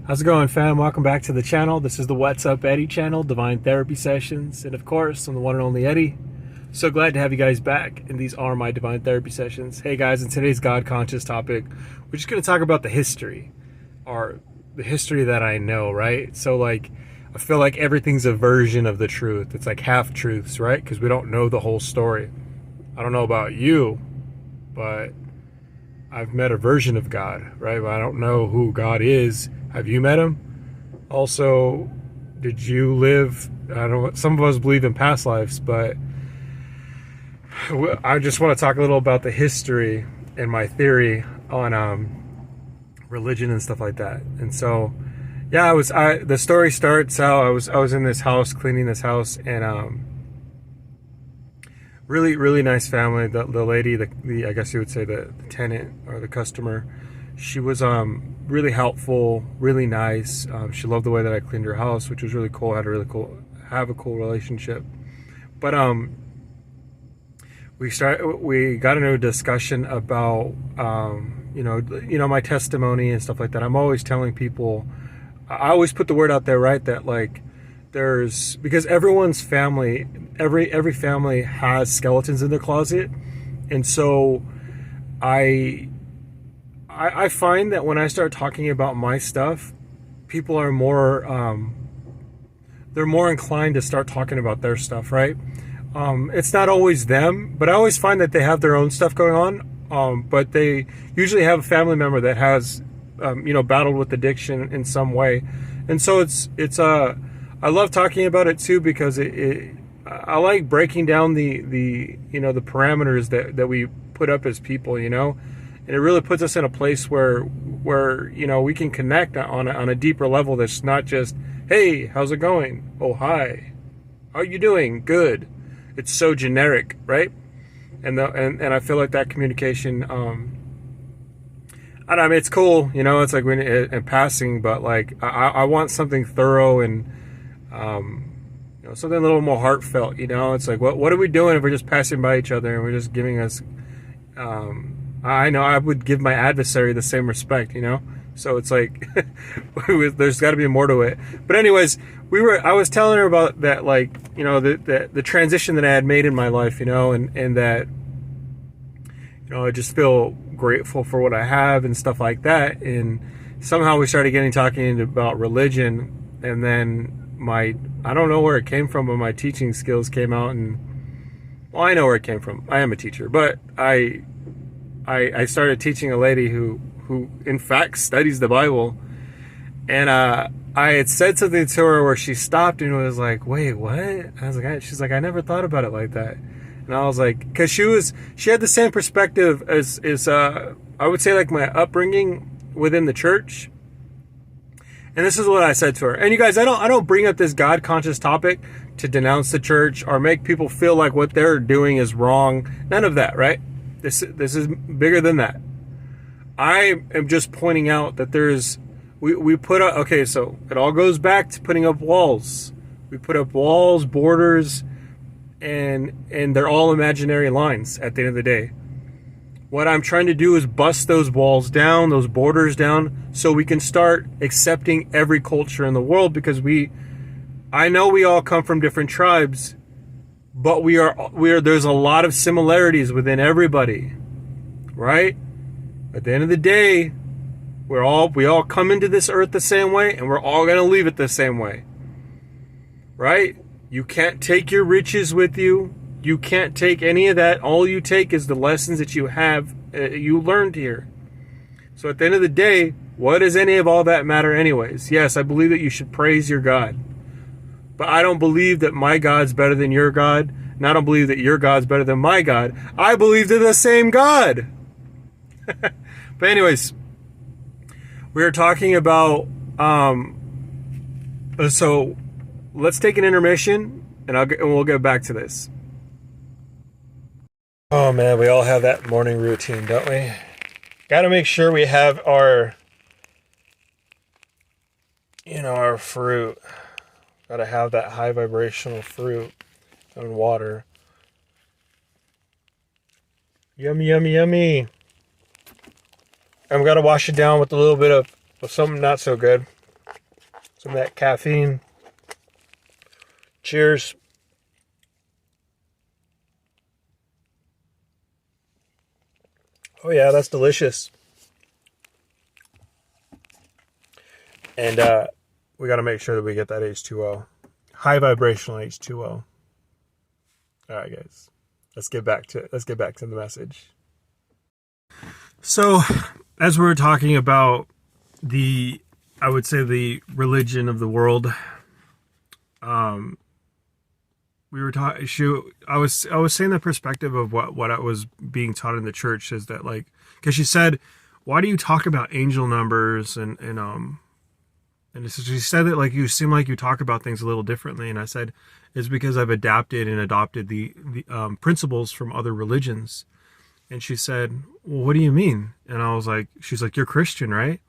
How's it going, fam? Welcome back to the channel. This is the What's Up Eddie channel, Divine Therapy Sessions. And of course, I'm the one and only Eddie. So glad to have you guys back, and these are my Divine Therapy Sessions. Hey guys, in today's God Conscious topic, we're just going to talk about the history, or the history that I know, right? So like, I feel like everything's a version of the truth. It's like half-truths, right? Because we don't know the whole story. I don't know about you, but I've met a version of God, right? But I don't know who God is. Have you met him? Also, did you live, I don't know, some of us believe in past lives, but I just want to talk a little about the history and my theory on religion and stuff like that. And so, yeah, the story starts out, I was in this house, cleaning this house, and really nice family. The lady, I guess you would say the tenant or the customer, she was really helpful, really nice. She loved the way that I cleaned her house, which was really cool. I had a cool relationship. But we got into a discussion about you know my testimony and stuff like that. I'm always telling people, I always put the word out there, right, that like because everyone's family, every family has skeletons in their closet. And so I find that when I start talking about my stuff, people are they're more inclined to start talking about their stuff, right? It's not always them, but I always find that they have their own stuff going on. But they usually have a family member that has, battled with addiction in some way. And so I love talking about it too, because I like breaking down the parameters that we put up as people, and it really puts us in a place where we can connect on a deeper level. That's not just, hey, how's it going? Oh, hi, how are you doing? Good. It's so generic, right? And I feel like that communication, I mean, it's cool, it's like when in passing, but like I want something thorough and something a little more heartfelt. It's like, what are we doing if we're just passing by each other and we're just giving us I know I would give my adversary the same respect, so it's like there's got to be more to it. But anyways, I was telling her about that, like, the transition that I had made in my life, and that I just feel grateful for what I have and stuff like that. And somehow we started talking about religion, and then I don't know where it came from, but my teaching skills came out. And well, I know where it came from. I am a teacher, but I started teaching a lady who in fact studies the Bible. And I had said something to her where she stopped and was like, wait, what? I was like, she's like, I never thought about it like that. And I was like, because she had the same perspective as I would say, like, my upbringing within the church. And this is what I said to her. And you guys, I don't bring up this God conscious topic to denounce the church or make people feel like what they're doing is wrong. None of that, right? This is bigger than that. I am just pointing out that we put up, okay, so it all goes back to putting up walls. We put up walls, borders, and they're all imaginary lines at the end of the day. What I'm trying to do is bust those walls down, those borders down, so we can start accepting every culture in the world, because I know we all come from different tribes, but there's a lot of similarities within everybody, right? At the end of the day, we all come into this earth the same way, and we're all going to leave it the same way, right? You can't take your riches with you. You can't take any of that. All you take is the lessons that you learned here. So at the end of the day, what does any of all that matter anyways? Yes, I believe that you should praise your God, but I don't believe that my God's better than your God, and I don't believe that your God's better than my God. I believe they're the same God. But anyways, we were talking about, so let's take an intermission, and we'll get back to this. Oh man, we all have that morning routine, don't we? Got to make sure we have our fruit. Got to have that high vibrational fruit and water. Yummy, yummy, yummy. I'm going to wash it down with a little bit of something not so good. some of that caffeine. Cheers. Oh yeah, that's delicious. And we got to make sure that we get that H2O. High vibrational H2O. All right, guys. Let's get back to the message. So, as we were talking about I would say the religion of the world, we were talking. I was saying the perspective of what I was being taught in the church is that, like, because she said, "Why do you talk about angel numbers?" And she said that, like, you seem like you talk about things a little differently. And I said, it's because I've adapted and adopted the principles from other religions. And she said, well, what do you mean? And I was like, she's like, you're Christian, right?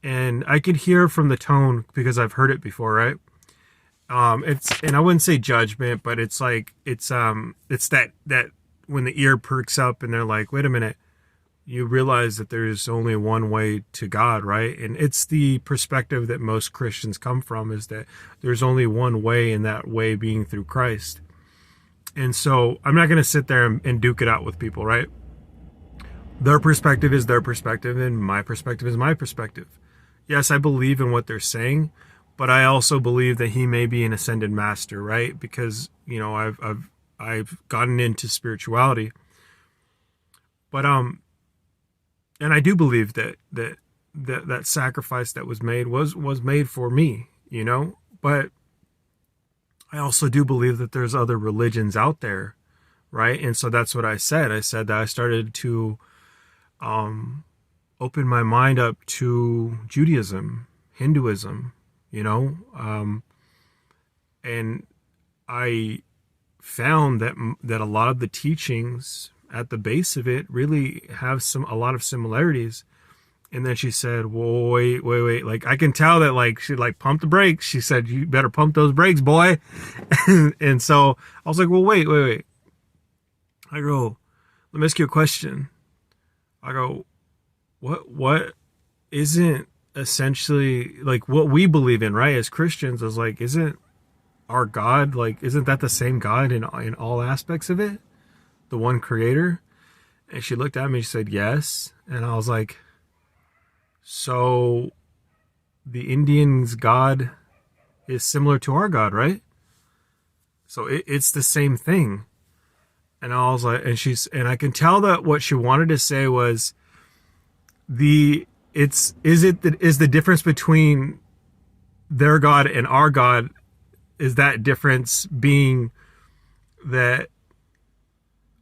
And I could hear from the tone, because I've heard it before, right? And I wouldn't say judgment, but it's like, it's that when the ear perks up and they're like, wait a minute, you realize that there's only one way to God, right? And it's the perspective that most Christians come from, is that there's only one way, and that way being through Christ. And so I'm not going to sit there and duke it out with people, right? Their perspective is their perspective, and my perspective is my perspective. Yes, I believe in what they're saying, but I also believe that he may be an ascended master, right? Because, you know, I've gotten into spirituality. But and I do believe that sacrifice that was made was made for me, you know? But I also do believe that there's other religions out there, right? And so that's what I said. I said that I started to open my mind up to Judaism, Hinduism, you know? And I found that a lot of the teachings at the base of it really have a lot of similarities. And then she said, well, wait, like, I can tell that, like, she, like, pumped the brakes. She said, you better pump those brakes, boy. And so I was like, well, wait. I go, let me ask you a question. I go, what isn't essentially, like, what we believe in, right, as Christians, is like, isn't our God, like, isn't that the same God in all aspects of it? The one creator? And she looked at me, she said, yes. And I was like, so the Indians' God is similar to our God, right? So it's the same thing. And I was like, and I can tell that what she wanted to say was is the difference between their God and our God, is that difference being that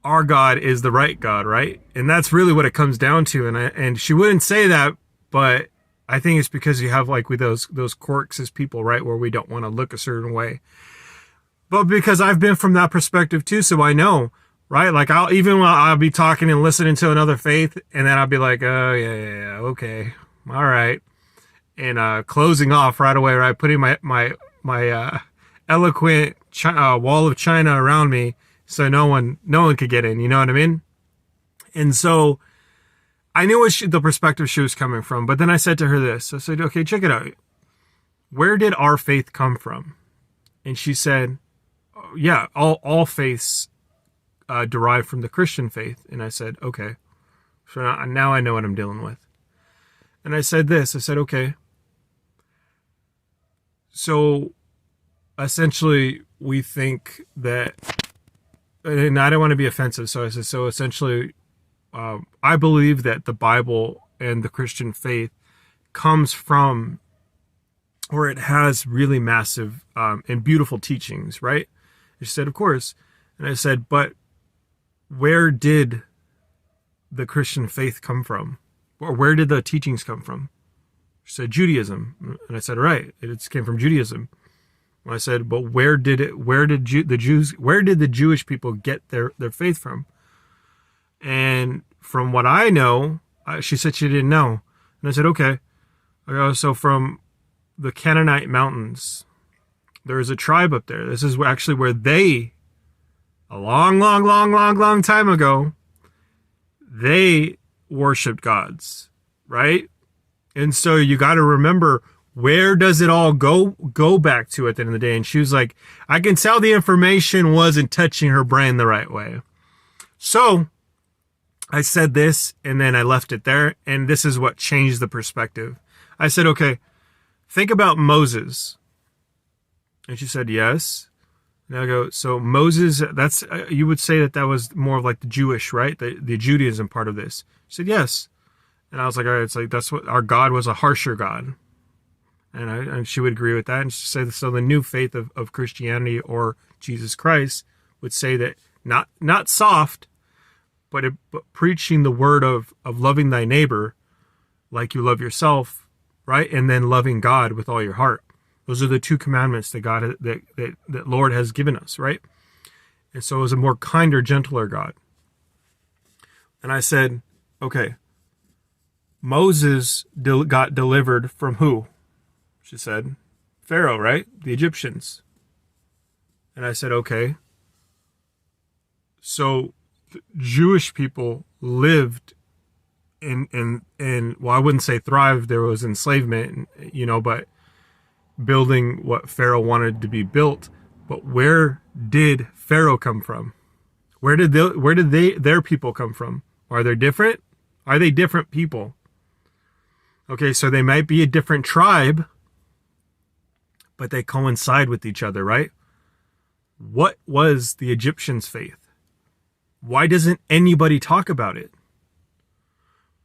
our God is the right God, right? And that's really what it comes down to. And she wouldn't say that, but I think it's because you have, like, with those quirks as people, right, where we don't want to look a certain way. But because I've been from that perspective too, so I know, right? Like, I'll be talking and listening to another faith, and then I'll be like, oh yeah, okay, all right, and closing off right away, right, putting my eloquent wall of China around me, so no one could get in, you know what I mean? And so I knew the perspective she was coming from, but then I said to her this. I said, okay, check it out. Where did our faith come from? And she said, yeah, all faiths derive from the Christian faith. And I said, okay, so now I know what I'm dealing with. And I said this. I said, okay, so essentially we think that, and I don't want to be offensive, so I said, so essentially, I believe that the Bible and the Christian faith comes from, or it has really massive and beautiful teachings, right? She said, of course. And I said, but where did the Christian faith come from? Or where did the teachings come from? She said, Judaism. And I said, right, it came from Judaism. I said, but where did the Jewish people get their faith from? And from what I know, she said she didn't know. And I said, okay. I go, so from the Canaanite mountains, there is a tribe up there. This is actually where they, a long time ago, they worshipped gods, right? And so you got to remember Where does it all go back to at the end of the day? And she was like, I can tell the information wasn't touching her brain the right way. So I said this, and then I left it there, and this is what changed the perspective. I said, okay, think about Moses. And she said, yes. And I go, so Moses, that's, you would say that was more of like the Jewish, right? The Judaism part of this. She said, yes. And I was like, all right, it's like, that's what our God was, a harsher God. And she would agree with that. And she said, so the new faith of Christianity or Jesus Christ would say that not soft, but preaching the word of loving thy neighbor like you love yourself, right? And then loving God with all your heart. Those are the two commandments that God that Lord has given us, right? And so it was a more kinder, gentler God. And I said, okay, Moses got delivered from who? She said, Pharaoh, right? The Egyptians. And I said, okay. So Jewish people lived in well, I wouldn't say thrived. There was enslavement, but building what Pharaoh wanted to be built. But where did Pharaoh come from? Where did their people come from? Are they different? Are they different people? Okay, so they might be a different tribe, but they coincide with each other, right? What was the Egyptians' faith? Why doesn't anybody talk about it?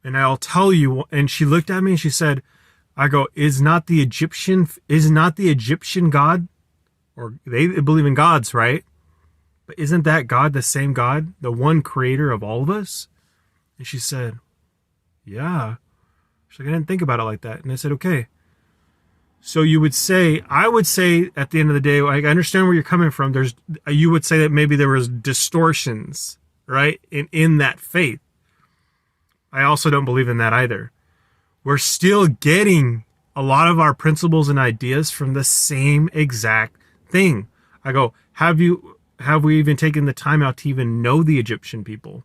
And I'll tell you, and she looked at me and she said, I go, is not the Egyptian God, or they believe in gods, right? But isn't that God the same God, the one creator of all of us? And she said, yeah. She's like, I didn't think about it like that. And I said, okay. So I would say at the end of the day, I understand where you're coming from. You would say that maybe there was distortions, right? In that faith. I also don't believe in that either. We're still getting a lot of our principles and ideas from the same exact thing. I go, have we even taken the time out to even know the Egyptian people?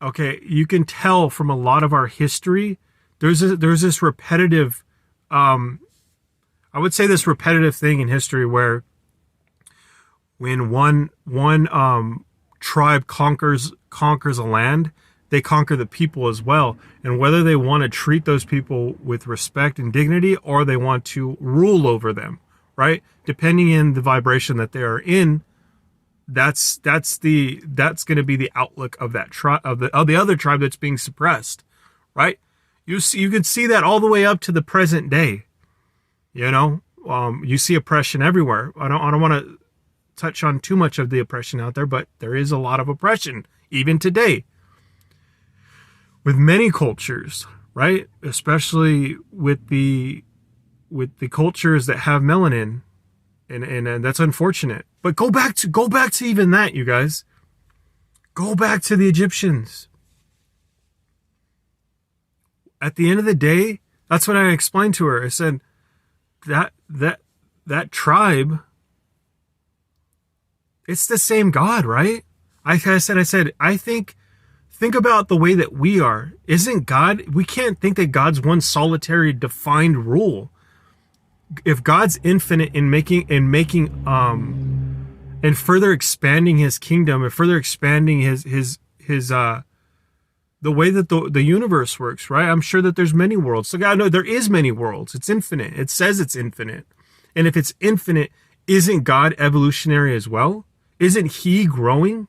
Okay, you can tell from a lot of our history, there's this repetitive, I would say this repetitive thing in history where when one tribe conquers a land, they conquer the people as well. And whether they want to treat those people with respect and dignity or they want to rule over them, right? Depending on the vibration that they are in, that's going to be the outlook of that tribe, of the other tribe that's being suppressed, right? You can see that all the way up to the present day. You see oppression everywhere. I don't want to touch on too much of the oppression out there, but there is a lot of oppression even today with many cultures, right? Especially with the cultures that have melanin, and that's unfortunate. But go back to even that, you guys. Go back to the Egyptians. At the end of the day, that's what I explained to her. I said that tribe, it's the same God, right? I said, I think about the way that we are. Isn't God, we can't think that God's one solitary defined rule. If God's infinite in making and further expanding his kingdom and further expanding his the way that the universe works, right? I'm sure that there's many worlds. So God, no, there is many worlds. It's infinite. It says it's infinite. And if it's infinite, isn't God evolutionary as well? Isn't he growing?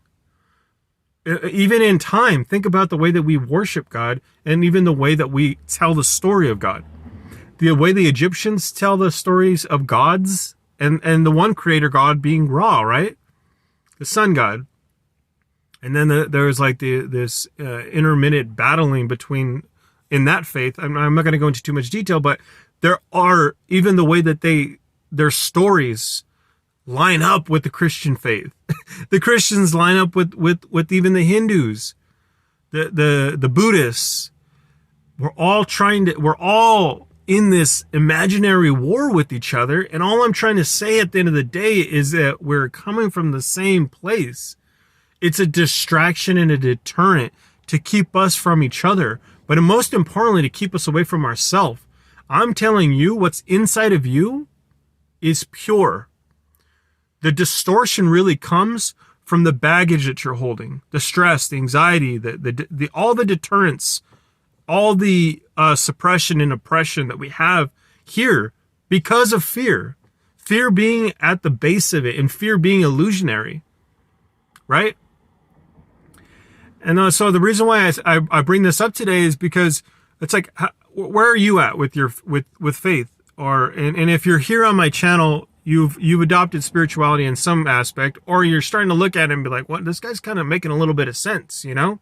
Even in time, think about the way that we worship God and even the way that we tell the story of God. The way the Egyptians tell the stories of gods and the one creator God being Ra, right? The sun god. And then there's like this intermittent battling between, in that faith, I'm not going to go into too much detail, but there are, even the way that their stories line up with the Christian faith. The Christians line up with even the Hindus, the Buddhists. We're all in this imaginary war with each other. And all I'm trying to say at the end of the day is that we're coming from the same place. It's a distraction and a deterrent to keep us from each other. but most importantly, to keep us away from ourselves. I'm telling you, what's inside of you is pure. The distortion really comes from the baggage that you're holding, the stress, the anxiety, the all the deterrence, all the suppression and oppression that we have here because of fear. Fear being at the base of it, and fear being illusionary, right? And so the reason why I bring this up today is because it's like, where are you at with your with faith? And if you're here on my channel, you've adopted spirituality in some aspect, or you're starting to look at it and be like, what, this guy's kind of making a little bit of sense, you know?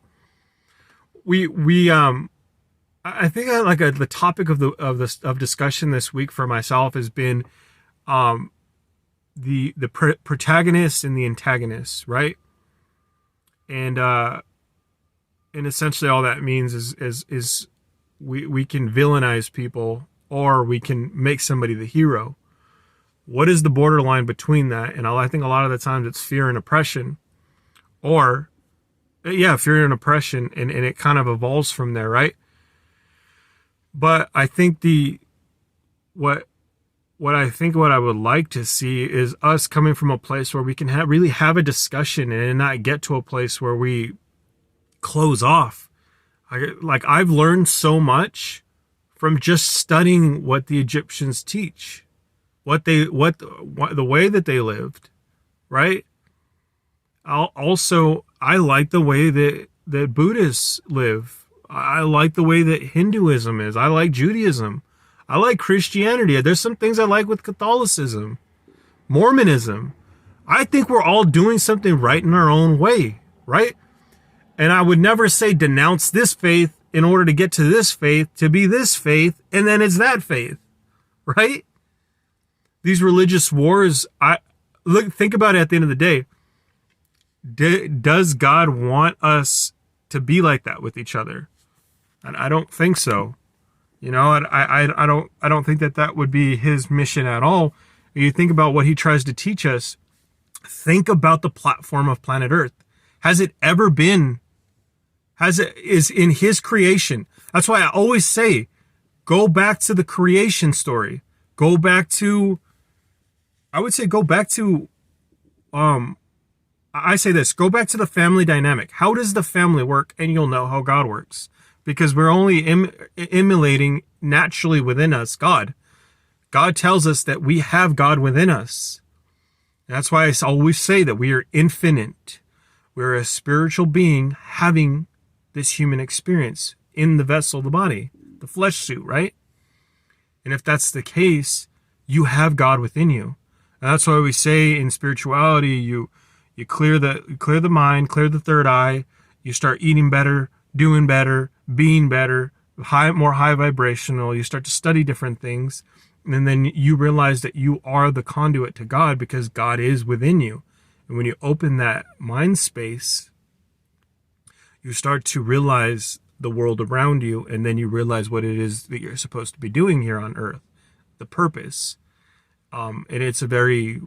I think the topic of discussion this week for myself has been the protagonist and the antagonist, right? And essentially all that means is we can villainize people, or we can make somebody the hero. What is the borderline between that? And I think a lot of the times it's fear and oppression, or fear and oppression, and it kind of evolves from there, right? But I think what I would like to see is us coming from a place where we can really have a discussion and not get to a place where we close off. I've learned so much from just studying what the Egyptians teach, the way that they lived, right? I like the way that Buddhists live. I like the way that Hinduism is. I like Judaism. I like Christianity. There's some things I like with Catholicism, Mormonism. I think we're all doing something right in our own way, right? And I would never say denounce this faith in order to get to this faith, to be this faith, and then it's that faith, right? These religious wars, think about it at the end of the day. Does God want us to be like that with each other? And I don't think so. You know, I don't think that would be his mission at all. You think about what he tries to teach us. Think about the platform of planet Earth. Has it ever been? Is in his creation. That's why I always say, go back to the creation story. Go back to I say this, go back to the family dynamic. How does the family work? And you'll know how God works. Because we're only emulating naturally within us God. God tells us that we have God within us. That's why I always say that we are infinite. We're a spiritual being having this human experience in the vessel, the body, the flesh suit, right? And if that's the case, you have God within you. And that's why we say in spirituality, you clear the mind, clear the third eye, you start eating better, doing better, being better, more high vibrational. You start to study different things, and then you realize that you are the conduit to God because God is within you. And when you open that mind space, you start to realize the world around you, and then you realize what it is that you're supposed to be doing here on Earth, the purpose. And it's a really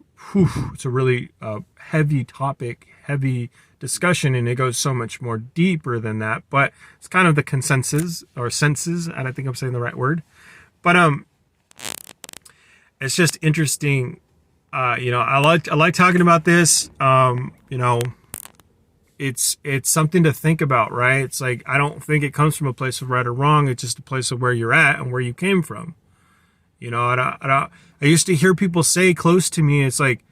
heavy topic, heavy discussion, and it goes so much more deeper than that. But it's kind of the consensus or senses, and I think I'm saying the right word. But it's just interesting. I like talking about this. It's something to think about, right? It's like, I don't think it comes from a place of right or wrong. It's just a place of where you're at and where you came from. You know, I used to hear people say close to me, it's like,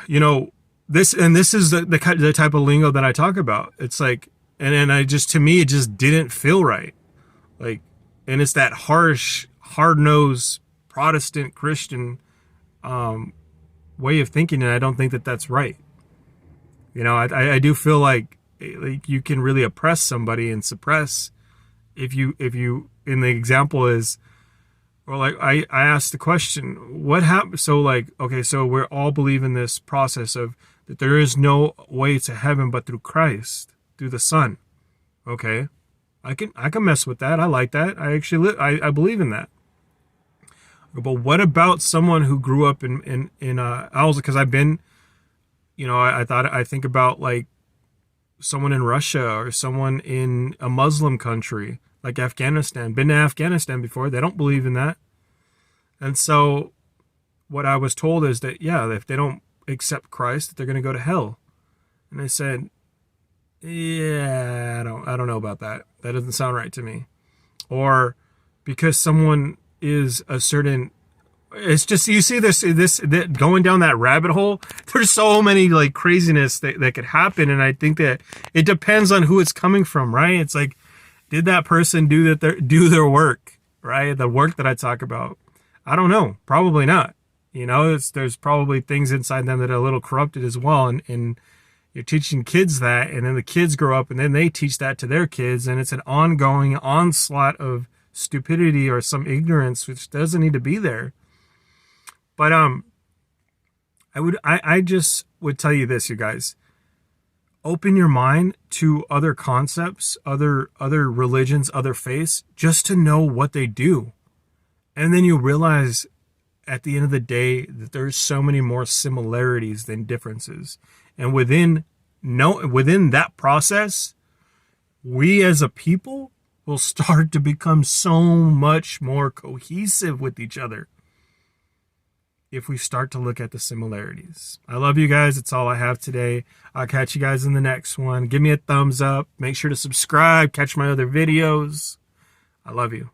you know, this is the type of lingo that I talk about. It's like, to me, it just didn't feel right. Like, and it's that harsh, hard-nosed Protestant Christian way of thinking, and I don't think that that's right. You know, I do feel like you can really oppress somebody and suppress if you, and the example is, or like I asked the question, what happened? So like, okay, so we're all believe in this process of that there is no way to heaven but through Christ, through the Son. Okay, I can mess with that. I like that. I actually I believe in that. But what about someone who grew up in because I've been, you know, I think about like someone in Russia or someone in a Muslim country like Afghanistan. Been to Afghanistan before. They don't believe in that. And so what I was told is that, yeah, if they don't accept Christ, they're going to go to hell. And I said, yeah, I don't know about that. That doesn't sound right to me. Or because someone is a certain, it's just, you see this going down that rabbit hole. There's so many like craziness that could happen. And I think that it depends on who it's coming from, right? It's like, did that person do their work, right? The work that I talk about. I don't know. Probably not. You know, there's probably things inside them that are a little corrupted as well. And you're teaching kids that, and then the kids grow up and then they teach that to their kids. And it's an ongoing onslaught of stupidity or some ignorance, which doesn't need to be there. But I just would tell you this, you guys. Open your mind to other concepts, other religions, other faiths, just to know what they do. And then you realize at the end of the day that there's so many more similarities than differences. And within that process, we as a people will start to become so much more cohesive with each other if we start to look at the similarities. I love you guys. That's all I have today. I'll catch you guys in the next one. Give me a thumbs up. Make sure to subscribe. Catch my other videos. I love you.